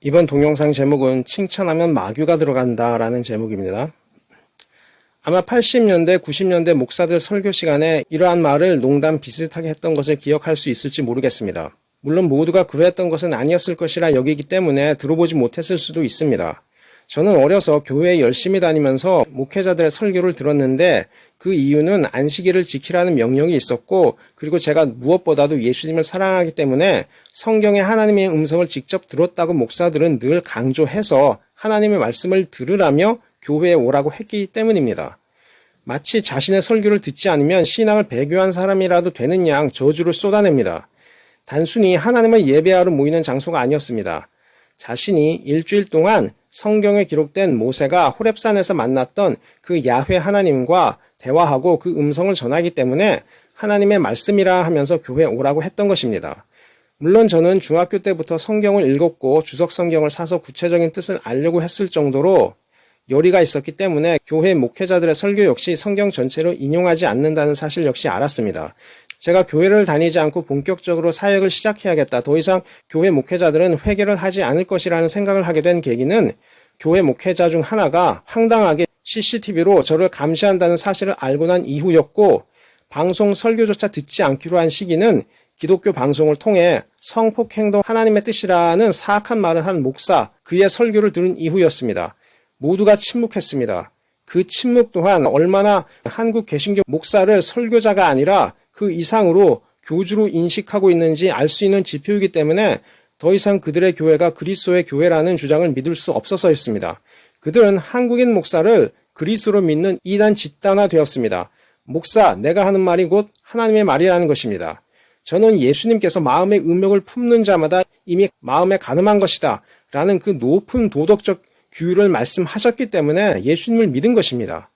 이번 동영상 제목은 칭찬하면 마귀가 들어간다 라는 제목입니다. 아마 80년대, 90년대 목사들 설교 시간에 이러한 말을 농담 비슷하게 했던 것을 기억할 수 있을지 모르겠습니다. 물론 모두가 그랬던 것은 아니었을 것이라 여기기 때문에 들어보지 못했을 수도 있습니다. 저는 어려서 교회에 열심히 다니면서 목회자들의 설교를 들었는데 그 이유는 안식일을 지키라는 명령이 있었고, 그리고 제가 무엇보다도 예수님을 사랑하기 때문에 성경에 하나님의 음성을 직접 들었다고 목사들은 늘 강조해서 하나님의 말씀을 들으라며 교회에 오라고 했기 때문입니다. 마치 자신의 설교를 듣지 않으면 신앙을 배교한 사람이라도 되는 양 저주를 쏟아냅니다. 단순히 하나님을 예배하러 모이는 장소가 아니었습니다. 자신이 일주일 동안 성경에 기록된 모세가 호렙산에서 만났던 그 야훼 하나님과 대화하고 그 음성을 전하기 때문에 하나님의 말씀이라 하면서 교회에 오라고 했던 것입니다. 물론 저는 중학교 때부터 성경을 읽었고 주석 성경을 사서 구체적인 뜻을 알려고 했을 정도로 열의가 있었기 때문에 교회 목회자들의 설교 역시 성경 전체로 인용하지 않는다는 사실 역시 알았습니다. 제가 교회를 다니지 않고 본격적으로 사역을 시작해야겠다. 더 이상 교회 목회자들은 회개를 하지 않을 것이라는 생각을 하게 된 계기는 교회 목회자 중 하나가 황당하게 CCTV로 저를 감시한다는 사실을 알고 난 이후였고, 방송 설교조차 듣지 않기로 한 시기는 기독교 방송을 통해 성폭행도 하나님의 뜻이라는 사악한 말을 한 목사, 그의 설교를 들은 이후였습니다. 모두가 침묵했습니다. 그 침묵 또한 얼마나 한국 개신교 목사를 설교자가 아니라 그 이상으로 교주로 인식하고 있는지 알 수 있는 지표이기 때문에 더 이상 그들의 교회가 그리스도의 교회라는 주장을 믿을 수 없어서였습니다. 그들은 한국인 목사를 그리스도로 믿는 이단 집단화 되었습니다. 목사, 내가 하는 말이 곧 하나님의 말이라는 것입니다. 저는 예수님께서 마음의 음욕을 품는 자마다 이미 마음에 가늠한 것이다 라는 그 높은 도덕적 규율을 말씀하셨기 때문에 예수님을 믿은 것입니다.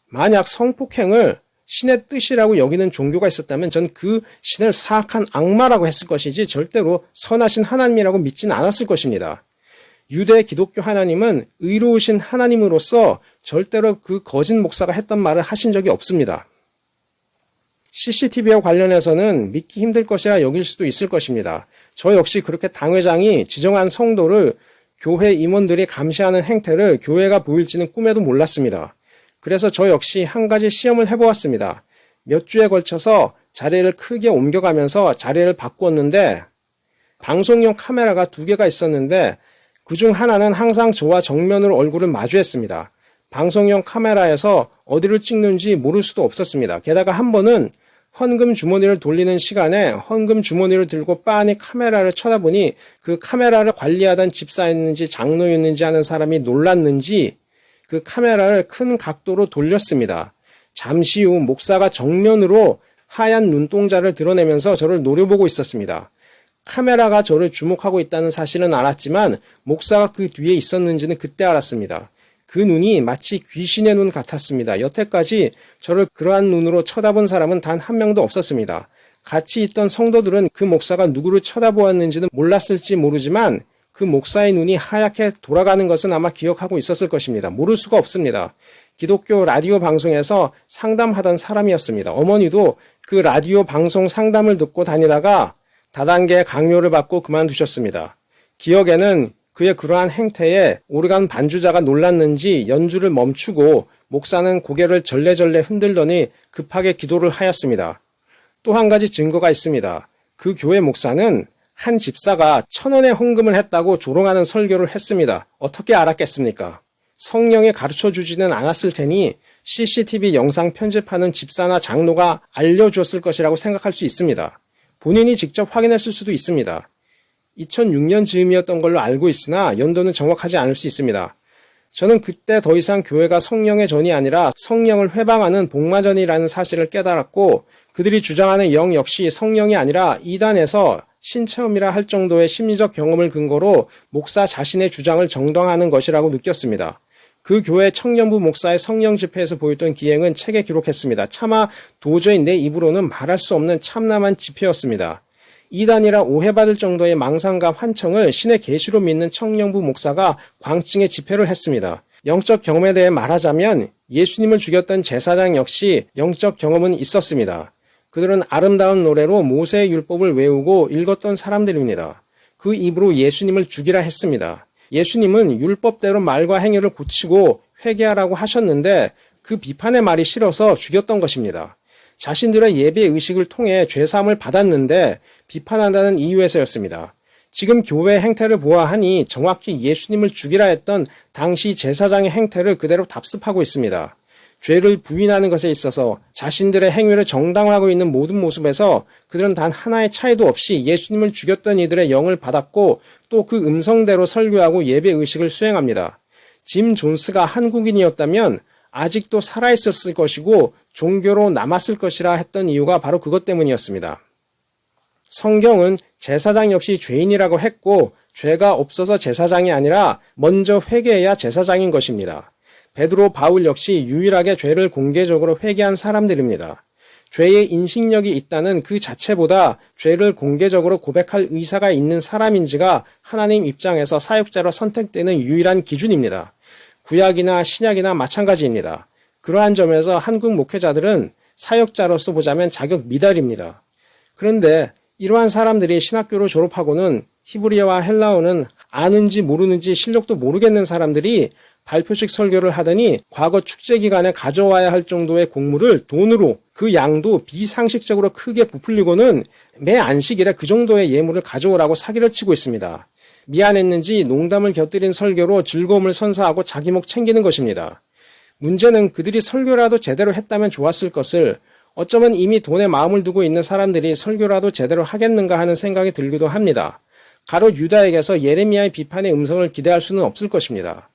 만약 성폭행을 신의 뜻이라고 여기는 종교가 있었다면 전 그 신을 사악한 악마라고 했을 것이지 절대로 선하신 하나님이라고 믿지는 않았을 것입니다. 유대 기독교 하나님은 의로우신 하나님으로서 절대로 그 거짓 목사가 했던 말을 하신 적이 없습니다. CCTV와 관련해서는 믿기 힘들 것이라 여길 수도 있을 것입니다. 저 역시 그렇게 당회장이 지정한 성도를 교회 임원들이 감시하는 행태를 교회가 보일지는 꿈에도 몰랐습니다. 그래서 저 역시 한 가지 시험을 해보았습니다. 몇 주에 걸쳐서 자리를 크게 옮겨가면서 자리를 바꾸었는데 방송용 카메라가 2개가 있었는데 그중 하나는 항상 저와 정면으로 얼굴을 마주했습니다. 방송용 카메라에서 어디를 찍는지 모를 수도 없었습니다. 게다가 한 번은 헌금 주머니를 돌리는 시간에 헌금 주머니를 들고 빤히 카메라를 쳐다보니 그 카메라를 관리하던 집사였는지 장로였는지 하는 사람이 놀랐는지 그 카메라를 큰 각도로 돌렸습니다. 잠시 후 목사가 정면으로 하얀 눈동자를 드러내면서 저를 노려보고 있었습니다. 카메라가 저를 주목하고 있다는 사실은 알았지만 목사가 그 뒤에 있었는지는 그때 알았습니다. 그 눈이 마치 귀신의 눈 같았습니다. 여태까지 저를 그러한 눈으로 쳐다본 사람은 단 한 명도 없었습니다. 같이 있던 성도들은 그 목사가 누구를 쳐다보았는지는 몰랐을지 모르지만 그 목사의 눈이 하얗게 돌아가는 것은 아마 기억하고 있었을 것입니다. 모를 수가 없습니다. 기독교 라디오 방송에서 상담하던 사람이었습니다. 어머니도 그 라디오 방송 상담을 듣고 다니다가 다단계 강요를 받고 그만두셨습니다. 기억에는 그의 그러한 행태에 오르간 반주자가 놀랐는지 연주를 멈추고 목사는 고개를 절레절레 흔들더니 급하게 기도를 하였습니다. 또 한 가지 증거가 있습니다. 그 교회 목사는 한 집사가 1,000원의 헌금을 했다고 조롱하는 설교를 했습니다. 어떻게 알았겠습니까? 성령이 가르쳐주지는 않았을 테니 CCTV 영상 편집하는 집사나 장로가 알려주었을 것이라고 생각할 수 있습니다. 본인이 직접 확인했을 수도 있습니다. 2006년 즈음이었던 걸로 알고 있으나 연도는 정확하지 않을 수 있습니다. 저는 그때 더 이상 교회가 성령의 전이 아니라 성령을 회방하는 복마전이라는 사실을 깨달았고, 그들이 주장하는 영 역시 성령이 아니라 이단에서 신체험이라 할 정도의 심리적 경험을 근거로 목사 자신의 주장을 정당화하는 것이라고 느꼈습니다. 그 교회 청년부 목사의 성령 집회에서 보였던 기행은 책에 기록했습니다. 차마 도저히 내 입으로는 말할 수 없는 참남한 집회였습니다. 이단이라 오해받을 정도의 망상과 환청을 신의 계시로 믿는 청년부 목사가 광증의 집회를 했습니다. 영적 경험에 대해 말하자면 예수님을 죽였던 제사장 역시 영적 경험은 있었습니다. 그들은 아름다운 노래로 모세의 율법을 외우고 읽었던 사람들입니다. 그 입으로 예수님을 죽이라 했습니다. 예수님은 율법대로 말과 행위를 고치고 회개하라고 하셨는데 그 비판의 말이 싫어서 죽였던 것입니다. 자신들의 예배 의식을 통해 죄사함을 받았는데 비판한다는 이유에서였습니다. 지금 교회 행태를 보아하니 정확히 예수님을 죽이라 했던 당시 제사장의 행태를 그대로 답습하고 있습니다. 죄를 부인하는 것에 있어서 자신들의 행위를 정당화하고 있는 모든 모습에서 그들은 단 하나의 차이도 없이 예수님을 죽였던 이들의 영을 받았고 또 그 음성대로 설교하고 예배 의식을 수행합니다. 짐 존스가 한국인이었다면 아직도 살아있었을 것이고 종교로 남았을 것이라 했던 이유가 바로 그것 때문이었습니다. 성경은 제사장 역시 죄인이라고 했고 죄가 없어서 제사장이 아니라 먼저 회개해야 제사장인 것입니다. 베드로, 바울 역시 유일하게 죄를 공개적으로 회개한 사람들입니다. 죄의 인식력이 있다는 그 자체보다 죄를 공개적으로 고백할 의사가 있는 사람인지가 하나님 입장에서 사역자로 선택되는 유일한 기준입니다. 구약이나 신약이나 마찬가지입니다. 그러한 점에서 한국 목회자들은 사역자로서 보자면 자격 미달입니다. 그런데 이러한 사람들이 신학교를 졸업하고는 히브리어와 헬라어는 아는지 모르는지 실력도 모르겠는 사람들이 발표식 설교를 하더니 과거 축제 기간에 가져와야 할 정도의 곡물을 돈으로 그 양도 비상식적으로 크게 부풀리고는 매 안식일에 그 정도의 예물을 가져오라고 사기를 치고 있습니다. 미안했는지 농담을 곁들인 설교로 즐거움을 선사하고 자기 목 챙기는 것입니다. 문제는 그들이 설교라도 제대로 했다면 좋았을 것을 어쩌면 이미 돈에 마음을 두고 있는 사람들이 설교라도 제대로 하겠는가 하는 생각이 들기도 합니다. 가롯 유다에게서 예레미야의 비판의 음성을 기대할 수는 없을 것입니다.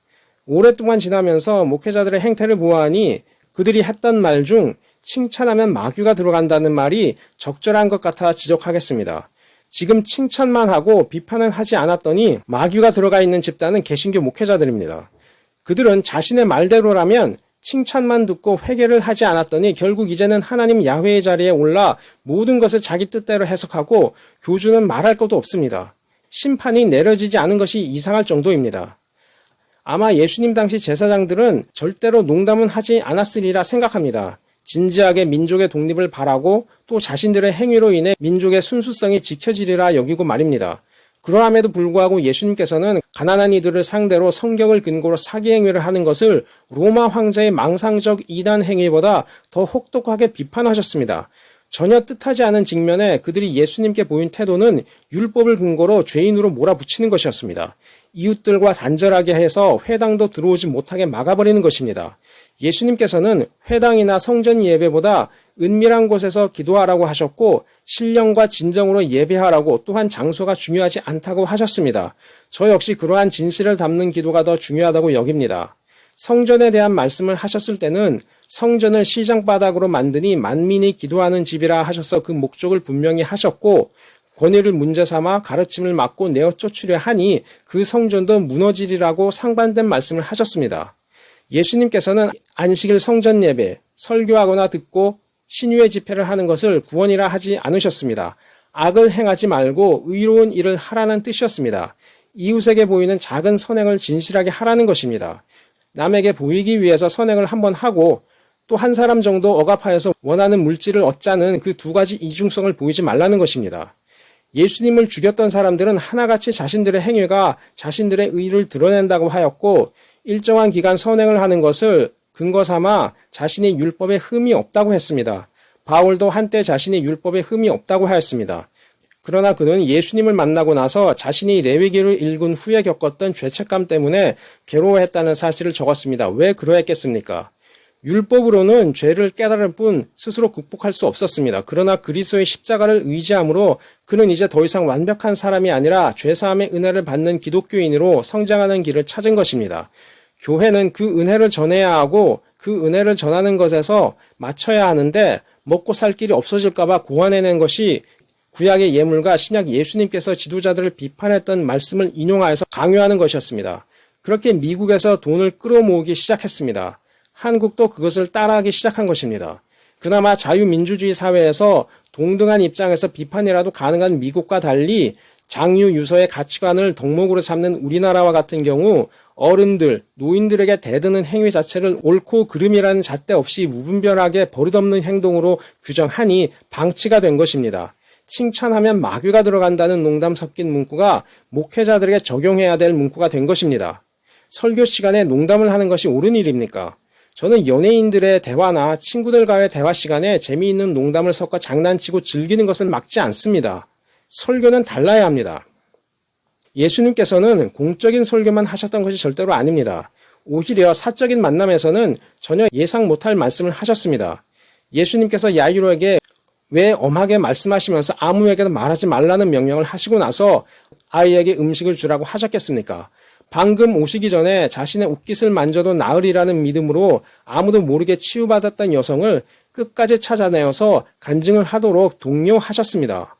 오랫동안 지나면서 목회자들의 행태를 보아하니 그들이 했던 말 중 칭찬하면 마귀가 들어간다는 말이 적절한 것 같아 지적하겠습니다. 지금 칭찬만 하고 비판을 하지 않았더니 마귀가 들어가 있는 집단은 개신교 목회자들입니다. 그들은 자신의 말대로라면 칭찬만 듣고 회개를 하지 않았더니 결국 이제는 하나님 야훼의 자리에 올라 모든 것을 자기 뜻대로 해석하고 교주는 말할 것도 없습니다. 심판이 내려지지 않은 것이 이상할 정도입니다. 아마 예수님 당시 제사장들은 절대로 농담은 하지 않았으리라 생각합니다. 진지하게 민족의 독립을 바라고 또 자신들의 행위로 인해 민족의 순수성이 지켜지리라 여기고 말입니다. 그러함에도 불구하고 예수님께서는 가난한 이들을 상대로 성경을 근거로 사기 행위를 하는 것을 로마 황제의 망상적 이단 행위보다 더 혹독하게 비판하셨습니다. 전혀 뜻하지 않은 직면에 그들이 예수님께 보인 태도는 율법을 근거로 죄인으로 몰아붙이는 것이었습니다. 이웃들과 단절하게 해서 회당도 들어오지 못하게 막아버리는 것입니다. 예수님께서는 회당이나 성전 예배보다 은밀한 곳에서 기도하라고 하셨고 신령과 진정으로 예배하라고 또한 장소가 중요하지 않다고 하셨습니다. 저 역시 그러한 진실을 담는 기도가 더 중요하다고 여깁니다. 성전에 대한 말씀을 하셨을 때는 성전을 시장바닥으로 만드니 만민이 기도하는 집이라 하셔서 그 목적을 분명히 하셨고 권위를 문제 삼아 가르침을 막고 내어 쫓으려 하니 그 성전도 무너지리라고 상반된 말씀을 하셨습니다. 예수님께서는 안식일 성전 예배, 설교하거나 듣고 신유의 집회를 하는 것을 구원이라 하지 않으셨습니다. 악을 행하지 말고 의로운 일을 하라는 뜻이었습니다. 이웃에게 보이는 작은 선행을 진실하게 하라는 것입니다. 남에게 보이기 위해서 선행을 한번 하고 또 한 사람 정도 억압하여서 원하는 물질을 얻자는 그 두 가지 이중성을 보이지 말라는 것입니다. 예수님을 죽였던 사람들은 하나같이 자신들의 행위가 자신들의 의를 드러낸다고 하였고 일정한 기간 선행을 하는 것을 근거 삼아 자신이 율법에 흠이 없다고 했습니다. 바울도 한때 자신이 율법에 흠이 없다고 하였습니다. 그러나 그는 예수님을 만나고 나서 자신이 레위기를 읽은 후에 겪었던 죄책감 때문에 괴로워했다는 사실을 적었습니다. 왜 그러했겠습니까? 율법으로는 죄를 깨달을 뿐 스스로 극복할 수 없었습니다. 그러나 그리스도의 십자가를 의지함으로 그는 이제 더 이상 완벽한 사람이 아니라 죄사함의 은혜를 받는 기독교인으로 성장하는 길을 찾은 것입니다. 교회는 그 은혜를 전해야 하고 그 은혜를 전하는 것에서 맞춰야 하는데 먹고 살 길이 없어질까 봐 고안해낸 것이 구약의 예물과 신약 예수님께서 지도자들을 비판했던 말씀을 인용하여서 강요하는 것이었습니다. 그렇게 미국에서 돈을 끌어모으기 시작했습니다. 한국도 그것을 따라하기 시작한 것입니다. 그나마 자유민주주의 사회에서 동등한 입장에서 비판이라도 가능한 미국과 달리 장유 유서의 가치관을 덕목으로 삼는 우리나라와 같은 경우 어른들, 노인들에게 대드는 행위 자체를 옳고 그름이라는 잣대 없이 무분별하게 버릇없는 행동으로 규정하니 방치가 된 것입니다. 칭찬하면 마귀가 들어간다는 농담 섞인 문구가 목회자들에게 적용해야 될 문구가 된 것입니다. 설교 시간에 농담을 하는 것이 옳은 일입니까? 저는 연예인들의 대화나 친구들과의 대화 시간에 재미있는 농담을 섞어 장난치고 즐기는 것을 막지 않습니다. 설교는 달라야 합니다. 예수님께서는 공적인 설교만 하셨던 것이 절대로 아닙니다. 오히려 사적인 만남에서는 전혀 예상 못할 말씀을 하셨습니다. 예수님께서 야이로에게 왜 엄하게 말씀하시면서 아무에게도 말하지 말라는 명령을 하시고 나서 아이에게 음식을 주라고 하셨겠습니까? 방금 오시기 전에 자신의 옷깃을 만져도 나으리라는 믿음으로 아무도 모르게 치유받았던 여성을 끝까지 찾아내어서 간증을 하도록 독려하셨습니다.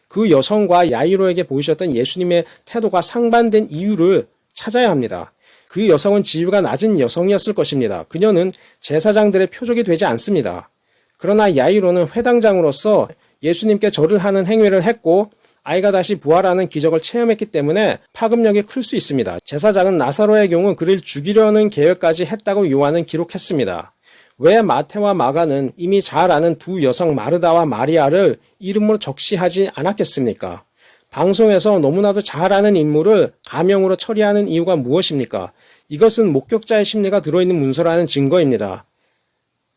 그 여성과 야이로에게 보이셨던 예수님의 태도가 상반된 이유를 찾아야 합니다. 그 여성은 지위가 낮은 여성이었을 것입니다. 그녀는 제사장들의 표적이 되지 않습니다. 그러나 야이로는 회당장으로서 예수님께 절을 하는 행위를 했고 아이가 다시 부활하는 기적을 체험했기 때문에 파급력이 클 수 있습니다. 제사장은 나사로의 경우 그를 죽이려는 계획까지 했다고 요한은 기록했습니다. 왜 마태와 마가는 이미 잘 아는 두 여성 마르다와 마리아를 이름으로 적시하지 않았겠습니까? 방송에서 너무나도 잘 아는 인물을 가명으로 처리하는 이유가 무엇입니까? 이것은 목격자의 심리가 들어있는 문서라는 증거입니다.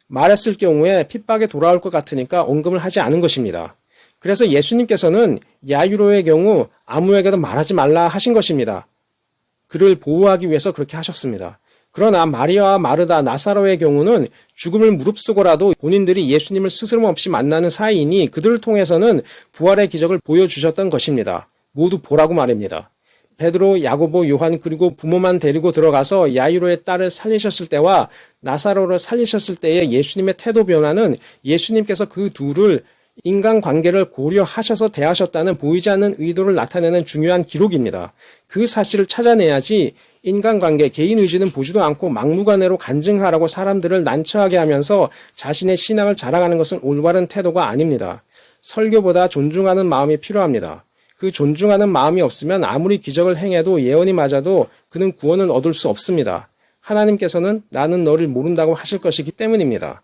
말했을 경우에 핍박에 돌아올 것 같으니까 언급을 하지 않은 것입니다. 그래서 예수님께서는 야이로의 경우 아무에게도 말하지 말라 하신 것입니다. 그를 보호하기 위해서 그렇게 하셨습니다. 그러나 마리아와 마르다, 나사로의 경우는 죽음을 무릅쓰고라도 본인들이 예수님을 스스럼없이 만나는 사이이니 그들을 통해서는 부활의 기적을 보여주셨던 것입니다. 모두 보라고 말입니다. 베드로, 야고보, 요한 그리고 부모만 데리고 들어가서 야이로의 딸을 살리셨을 때와 나사로를 살리셨을 때의 예수님의 태도 변화는 예수님께서 그 둘을 인간관계를 고려하셔서 대하셨다는 보이지 않는 의도를 나타내는 중요한 기록입니다. 그 사실을 찾아내야지 인간관계, 개인 의지는 보지도 않고 막무가내로 간증하라고 사람들을 난처하게 하면서 자신의 신앙을 자랑하는 것은 올바른 태도가 아닙니다. 설교보다 존중하는 마음이 필요합니다. 그 존중하는 마음이 없으면 아무리 기적을 행해도 예언이 맞아도 그는 구원을 얻을 수 없습니다. 하나님께서는 나는 너를 모른다고 하실 것이기 때문입니다.